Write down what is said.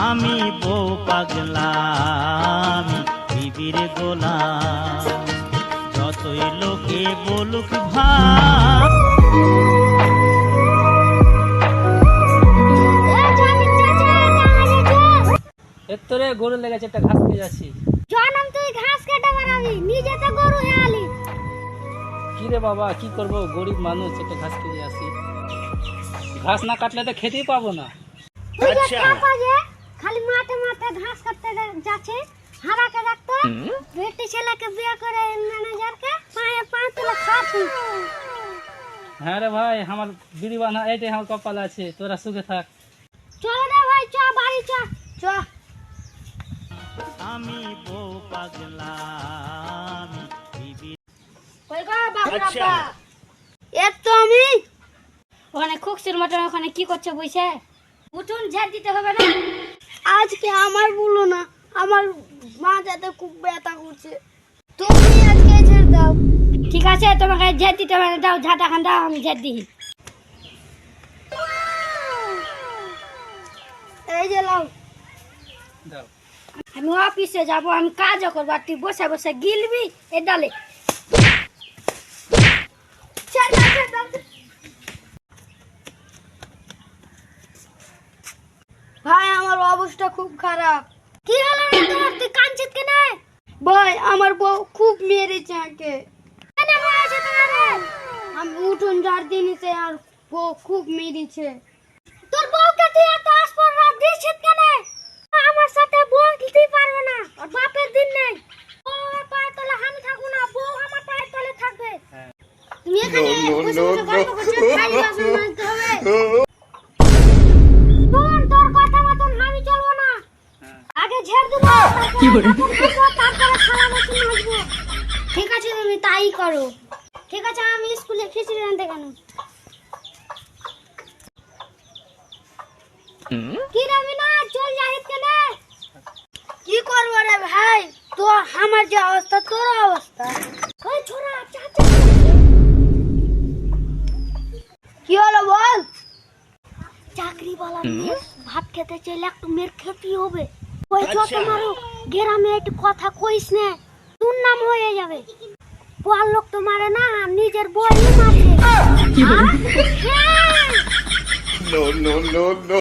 আমি বউ পাগলা, আমি বিবির গোলাম, যতই লোকে বলুক ভাই। এর তোরে গরু লেগেছে, একটা ঘাস খেয়ে যাচ্ছি। জনম তুই ঘাস কেটে বানাবি, নিজে তো গরু হয়ে আলি। কি রে বাবা, কি করব, গরিব মানুষ, একটা ঘাস খেয়ে আসি। ঘাস না কাটলে তো খেতেই পাবো না। তুই যে কাপা যে খালি মাঠে মাঠে ঘাস কাটতে যাচ্ছে, হারাকে রাখতো বেটি ছেলেকে বিয়ে করে ম্যানেজারকে পায়ে পাঁচ লাখ খাচ্ছি। হ্যাঁ রে ভাই, আমার বিড়ি বানা এইটাই আমার কপাল আছে, তোরা সুখে থাক। চলো রে ভাই, চ বাড়ি চ চ। আমি বউ পাগলা, আমি বিবির। কই গো বাবুরাব্বা, এর তো আমি ওখানে খুকসির মতন ওখানে কি করছে বইছে? উঠুন, ঝাড় দিতে হবে না। আজকে আমার বলো না, আমার মাথাতে খুব ব্যথা করছে, তুমি আজকে ঝাড় দাও। ঠিক আছে, তোমাকে ঝাড় দিতে হবে না, দাও ঝাঁটা খান, দাও আমি ঝাড় দিই। এই যে লাও। দাও। আমি অফিসে যাব, আমি কাজও করবো, আর তুই বসে বসে গিলবি এ ডালে। ভাই আমার অবস্থা খুব খারাপ। কি হলো রে তোর, তুই কাঁদছিস কেন? ভাই আমার বউ খুব মেরেছে আমাকে। কেন মেরেছে তোমারে? আমি উঠুন ঝাড় দিয়েছে আর বউ খুব মেরেছে। তোর বউকে তুই এত আসপর রাত দিয়েছিস কেন? আমার সাথে বলতে পারবে না, আর বাপের দিন নেই। ও পায়ের তলে আমি থাকবো না, বউ আমার পায়ের তলে থাকবে। তুমি এখানে বসে বসে গল্প করছো, খালি বাসন মাজতে হবে। শোন, তোর কথা মতন আমি চলবো না। আগে ঝেড়ে দেবো, তারপরে থালা বাসন মাজবো। ঠিক আছে, তুমি তাই করো। ঠিক আছে, আমি স্কুলে খিচুড়ি রাঁধতে কেন? কি রবি না চল যাহিদ কেন? কি করবো রে ভাই, তো আমার যে অবস্থা তোর অবস্থা। ওই ছোড়া চাচা, কি হলো বল? চাকরি বলা মেয়ে ভাত খেতে চাইলে একটু মেয়ের খেতেই হবে। ওই যত মারো গ্রামে একটু কথা কইস না, তোর নাম হয়ে যাবে। বল লোক তো মারে না, নিজের বই মারছে। No, no, no, no.